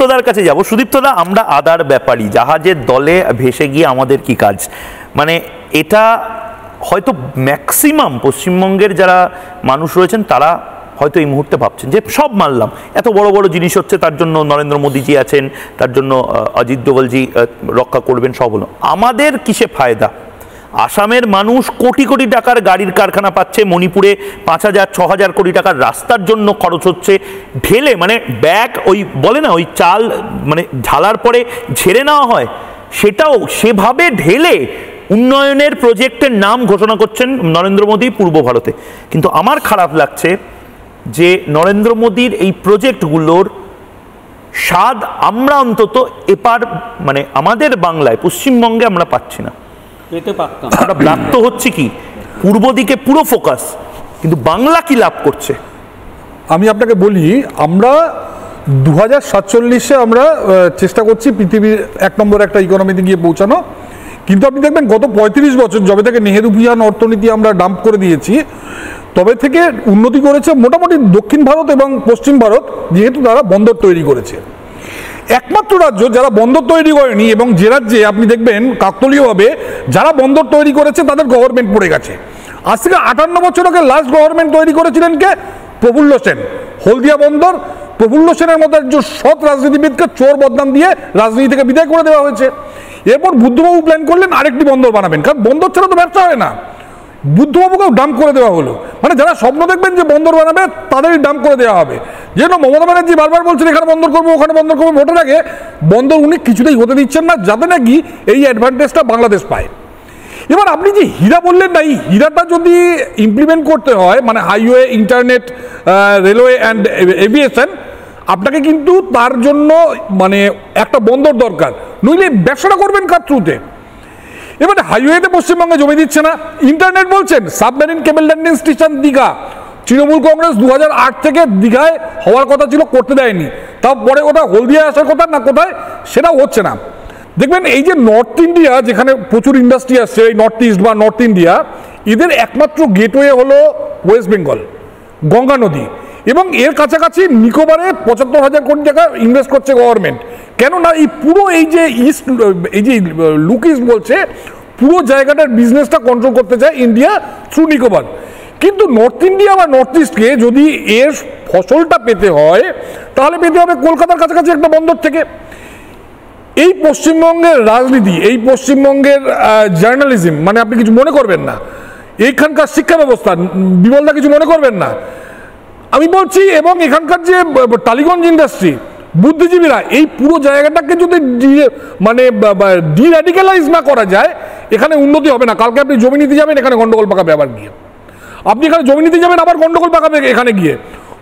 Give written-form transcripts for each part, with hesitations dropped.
সুদীপ্তদার কাছে যাব। সুদীপ্তদা, আমরা আদার ব্যাপারী, জাহাজের দলে ভেসে গিয়ে আমাদের কি কাজ? মানে এটা হয়তো ম্যাক্সিমাম পশ্চিমবঙ্গের যারা মানুষ রয়েছেন তারা হয়তো এই মুহূর্তে ভাবছেন যে সব মানলাম, এত বড় বড় জিনিস হচ্ছে, তার জন্য নরেন্দ্র মোদীজি আছেন, তার জন্য অজিত ডোভালজি রক্ষা করবেন, সব হলো, আমাদের কিসে ফায়দা? আসামের মানুষ কোটি কোটি টাকার গাড়ির কারখানা পাচ্ছে, মণিপুরে 5,000-6,000 কোটি টাকার রাস্তার জন্য খরচ হচ্ছে, ঢেলে মানে ব্যাগ, ওই বলে না ওই চাল মানে ঢালার পরে ঝেড়ে নেওয়া হয়, সেটাও সেভাবে ঢেলে উন্নয়নের প্রজেক্টের নাম ঘোষণা করছেন নরেন্দ্র মোদী পূর্ব ভারতে। কিন্তু আমার খারাপ লাগছে যে নরেন্দ্র মোদীর এই প্রজেক্টগুলোর স্বাদ আমরা অন্তত এপার মানে আমাদের বাংলায় পশ্চিমবঙ্গে আমরা পাচ্ছি না। আমরা ব্লাপ্ত হচ্ছে কি পূর্ব দিকে পুরো ফোকাস, কিন্তু বাংলা কি লাভ করছে? আমি আপনাকে বলি, আমরা 2047-এ আমরা চেষ্টা করছি পৃথিবীর 1 নম্বর একটা ইকোনমিতে গিয়ে পৌঁছানো, কিন্তু আপনি দেখবেন গত 35 বছর যবে থেকে নেহেরু ভিয়ান অর্থনীতি আমরা ডাম্প করে দিয়েছি তবে থেকে উন্নতি করেছে মোটামুটি দক্ষিণ ভারত এবং পশ্চিম ভারত, যেহেতু তারা বন্দর তৈরি করেছে। একমাত্র রাজ্য যারা বন্দর তৈরি করেনি এবং যে রাজ্যে আপনি দেখবেন কাকতালীয়ভাবে যারা বন্দর তৈরি করেছে তাদের গভর্নমেন্ট পড়ে গেছে। আজ থেকে 58 বছর আগে লাস্ট গভর্নমেন্ট তৈরি করেছিলেন কে? প্রফুল্ল সেন। হলদিয়া বন্দর প্রফুল্ল সেনের মতো একজন সৎ রাজনীতিবিদকে চোর বদনাম দিয়ে রাজনীতি থেকে বিদায় করে দেওয়া হয়েছে। এরপর বুদ্ধবাবু প্ল্যান করলেন আরেকটি বন্দর বানাবেন, কারণ বন্দর ছাড়া তো ব্যবসা হয় না। বুদ্ধবাবুকেও ডাম্প করে দেওয়া হলো, মানে যারা স্বপ্ন দেখবেন যে বন্দর বানাবে তাদেরই ডাম্প করে দেওয়া হবে। যেন মমতা ব্যানার্জি বারবার বলছেন এখানে বন্দর করবো ওখানে বন্দর করবো, ভোটের আগে বন্দর উনি কিছুতেই হতে দিচ্ছেন না, যাতে নাকি এই অ্যাডভান্টেজটা বাংলাদেশ পায়। এবার আপনি যে হীরা বললেন না, এই হীরাটা যদি ইমপ্লিমেন্ট করতে হয় মানে highway, internet, railway and aviation, আপনাকে কিন্তু তার জন্য মানে একটা বন্দর দরকার, নইলে ব্যবসাটা করবেন কার থ্রুতে? এবারে হাইওয়েতে পশ্চিমবঙ্গে জমি দিচ্ছে না, ইন্টারনেট বলছেন submarine cable landing station Digha, Trinamool Congress 2008 থেকে দীঘায় হওয়ার কথা ছিল, করতে দেয়নি, তারপরে ওটা হলদিয়ায় আসার কথা না কোথায়, সেটাও হচ্ছে না। দেখবেন এই যে নর্থ ইন্ডিয়া যেখানে প্রচুর ইন্ডাস্ট্রি আসছে, এই নর্থ ইস্ট বা নর্থ ইন্ডিয়া, এদের একমাত্র গেটওয়ে হলো ওয়েস্ট বেঙ্গল, গঙ্গা নদী, এবং এর কাছাকাছি নিকোবরে 75,000 কোটি টাকা ইনভেস্ট করছে গভর্নমেন্ট। কেননা এই পুরো এই যে ইস্ট, এই যে লুক ইস্ট বলছে, পুরো জায়গাটার বিজনেসটা কন্ট্রোল করতে চায় ইন্ডিয়া থ্রু নিকোবর। কিন্তু নর্থ ইন্ডিয়া বা নর্থ ইস্টকে যদি এর ফসলটা পেতে হয় তাহলে পেতে হবে কলকাতার কাছাকাছি একটা বন্দর থেকে। এই পশ্চিমবঙ্গের রাজনীতি, এই পশ্চিমবঙ্গের জার্নালিজম, মানে আপনি কিছু মনে করবেন না, এইখানকার শিক্ষা ব্যবস্থা, বিমলদা কিছু মনে করবেন না আমি বলছি, এবং এখানকার যে টালিগঞ্জ ইন্ডাস্ট্রি, বুদ্ধিজীবীরা, এই পুরো জায়গাটাকে যদি মানে ডিরাডিক্যালাইজ না করা যায় এখানে উন্নতি হবে না। কালকে আপনি জমি নিতে যাবেন, এখানে গন্ডগোল পাকাবে আবার গিয়ে, আপনি এখানে জমি নিতে যাবেন আবার গন্ডগোল পাকাবে এখানে গিয়ে।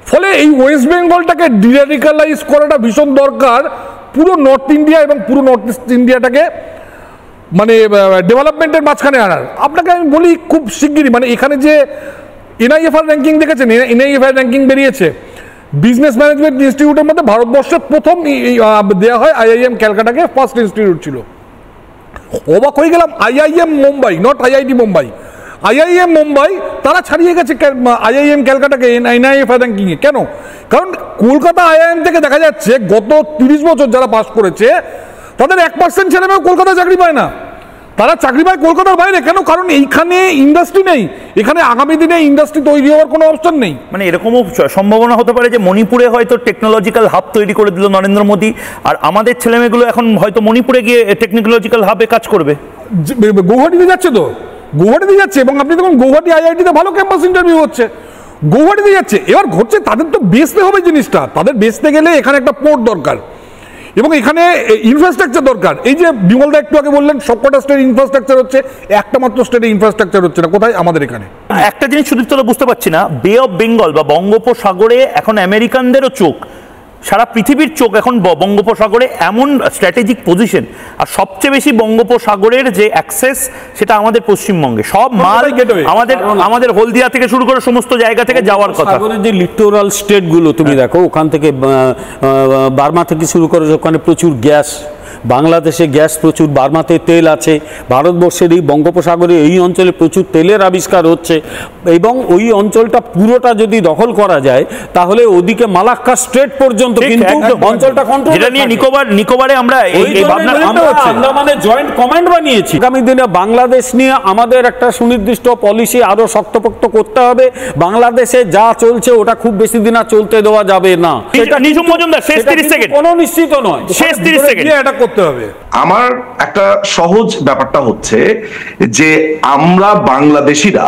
ফলে এই ওয়েস্ট বেঙ্গলটাকে ডিরাডিক্যালাইজ করাটা ভীষণ দরকার, পুরো নর্থ ইন্ডিয়া এবং পুরো নর্থ ইস্ট ইন্ডিয়াটাকে মানে ডেভেলপমেন্টের মাঝখানে আনার। আপনাকে আমি বলি খুব শিগগিরই, মানে এখানে যে এনআইএফআর র্যাঙ্কিং দেখেছেন, এনআইএফআর র্যাঙ্কিং বেরিয়েছে, বিজনেস ম্যানেজমেন্ট ইনস্টিটিউটের মধ্যে ভারতবর্ষের প্রথম দেওয়া হয় আইআইএম ক্যালকাটাকে, ফার্স্ট ইনস্টিটিউট ছিল। অবাক হয়ে গেলাম, IIM Mumbai, not IIT Mumbai, IIM Mumbai তারা ছাড়িয়ে গেছে আইআইএম ক্যালকাটাকে এনআইএফআর র্যাঙ্কিংয়ে। কেন? কারণ কলকাতা আইআইএম থেকে দেখা যাচ্ছে গত 30 বছর যারা পাস করেছে তাদের 1% ছেলেমেয়েও কলকাতায় চাকরি পায় না, তারা চাকরি পায় কলকাতার বাইরে। কেন? কারণ এইখানে ইন্ডাস্ট্রি নেই, এখানে আগামী দিনে ইন্ডাস্ট্রি তৈরি হওয়ার কোনো অপশন নেই। মানে এরকমও সম্ভাবনা হতে পারে যে মণিপুরে হয়তো টেকনোলজিক্যাল হাব তৈরি করে দিল নরেন্দ্র মোদী, আর আমাদের ছেলেমেয়েগুলো এখন হয়তো মণিপুরে গিয়ে টেকনোলজিক্যাল হাবে কাজ করবে। গৌহাটিতে যাচ্ছে তো, গৌহাটিতে যাচ্ছে, এবং আপনি দেখুন গৌহাটি আইআইটিতে ভালো ক্যাম্পাস ইন্টারভিউ হচ্ছে, গৌহাটিতে যাচ্ছে। এবার ঘটছে তাদের তো বেচতে হবে জিনিসটা, তাদের বেচতে গেলে এখানে একটা পোর্ট দরকার এবং এখানে ইনফ্রাস্ট্রাকচার দরকার। এই যে বিমলদা একটু আগে বললেন সবকটা স্টেট ইনফ্রাস্ট্রাকচার হচ্ছে, একটা মাত্র স্টেটে ইনফ্রাস্ট্রাকচার হচ্ছে না, কোথায়? আমাদের এখানে। একটা জিনিস সুদীপ্তদা বুঝতে পারছি না, বে অফ বেঙ্গল বা বঙ্গোপসাগরে এখন আমেরিকানদেরও চোখ, সারা পৃথিবীর চোখ এখন বঙ্গোপসাগরে, এমন স্ট্র্যাটেজিক পজিশন, আর সবচেয়ে বেশি বঙ্গোপসাগরের যে অ্যাক্সেস সেটা আমাদের পশ্চিমবঙ্গে, সব মাল আমাদের হলদিয়া থেকে শুরু করে সমস্ত জায়গা থেকে যাওয়ার কথা। সাগরের যে লিটোরাল স্টেটগুলো তুমি দেখো, ওখান থেকে বার্মা থেকে শুরু করে ওখানে প্রচুর গ্যাস বাংলাদেশে গ্যাস প্রচুর, বার্মাতে তেল আছে, ভারতবর্ষের এই বঙ্গোপসাগরে এই অঞ্চলে প্রচুর তেলের আবিষ্কার হচ্ছে, এবং ওই অঞ্চলটা পুরোটা যদি দখল করা যায় তাহলে ওদিকে মালাক্কা স্ট্রেট পর্যন্ত কিন্তু অঞ্চলটা কন্ট্রোল, যেটা নিয়ে নিকোবরে আমরা মানে জয়েন্ট কমান্ড বানিয়েছি। আগামী দিনে বাংলাদেশ নিয়ে আমাদের একটা সুনির্দিষ্ট পলিসি আরো শক্তপোক্ত করতে হবে। বাংলাদেশে যা চলছে ওটা খুব বেশি দিন আর চলতে দেওয়া যাবে না। নিজুম মজুমদার, শেষ 30 সেকেন্ড, কোনো নিশ্চিত নয়, শেষ 30 সেকেন্ড এটা করতে হবে। আমার একটা সহজ ব্যাপারটা হচ্ছে যে আমরা বাংলাদেশিরা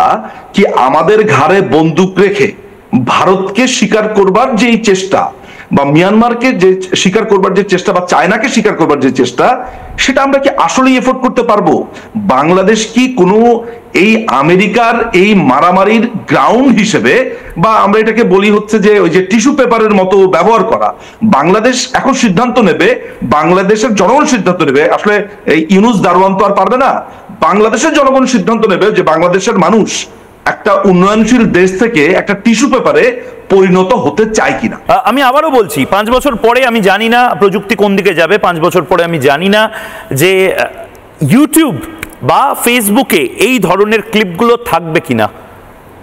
কি আমাদের ঘাড়ে বন্দুক রেখে ভারতকে স্বীকার করবার যে চেষ্টা, বা মিয়ানমারকে যে স্বীকার করবার যে চেষ্টা, বা চায়নাকে স্বীকার করবার যে চেষ্টা, সেটা আমরা কি আসলেই এফোর্ড করতে পারবো? বাংলাদেশ কি কোনো এই আমেরিকার এই মারামারির গ্রাউন্ড হিসেবে, বা আমরা এটাকে বলি হচ্ছে যে ওই যে টিস্যু পেপারের মতো ব্যবহার করা? বাংলাদেশ এখন সিদ্ধান্ত নেবে, বাংলাদেশের জনগণ সিদ্ধান্ত নেবে। আসলে এই ইউনুস দারোয়ান তো আর পারবে না। বাংলাদেশের জনগণ সিদ্ধান্ত নেবে যে বাংলাদেশের মানুষ একটা উন্নয়নশীল দেশ থেকে একটা টিস্যু পেপারে পরিণত হতে চায় কিনা। আমি আবারও বলছি, 5 বছর পরে আমি জানি না প্রযুক্তি কোন দিকে যাবে, 5 বছর পরে আমি জানি না যে ইউটিউব বা ফেসবুকে এই ধরনের ক্লিপগুলো থাকবে কিনা,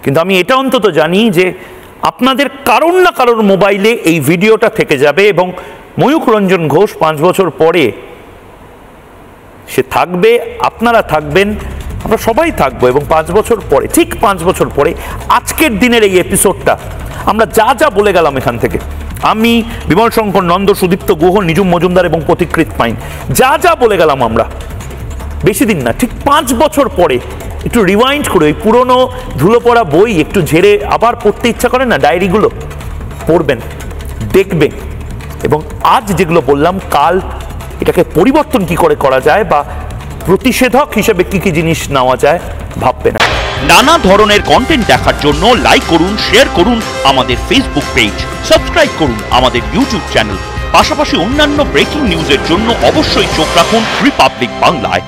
কিন্তু আমি এটা অন্তত জানি যে আপনাদের কারোর না কারোর মোবাইলে এই ভিডিওটা থেকে যাবে, এবং ময়ূখ রঞ্জন ঘোষ 5 বছর পরে সে থাকবে, আপনারা থাকবেন, আমরা সবাই থাকবো, এবং 5 বছর পরে, ঠিক 5 বছর পরে আজকের দিনের এই এপিসোডটা আমরা যা যা বলে গেলাম এখান থেকে, আমি, বিমল শঙ্কর নন্দ, সুদীপ্ত গুহ, নিজুম মজুমদার এবং পথিকৃৎ পাইন, যা যা বলে গেলাম আমরা, বেশি দিন না, ঠিক 5 বছর পরে একটু রিওয়াইন্ড করে ওই পুরনো ধুলো পড়া বই একটু ঝেড়ে আবার পড়তে ইচ্ছা করে না, ডায়েরিগুলো পড়বেন, দেখবেন, এবং আজ যেগুলো বললাম কাল এটাকে পরিবর্তন কি করে করা যায়, বা প্রতিষেধক হিসেবে কি কি জিনিস নেওয়া যায় ভাববেন। নানা ধরনের কন্টেন্ট দেখার জন্য লাইক করুন, শেয়ার করুন আমাদের ফেসবুক পেজ, সাবস্ক্রাইব করুন আমাদের ইউটিউব চ্যানেল। পাশাপাশি অন্যান্য ব্রেকিং নিউজের জন্য অবশ্যই চোখ রাখুন রিপাবলিক বাংলায়।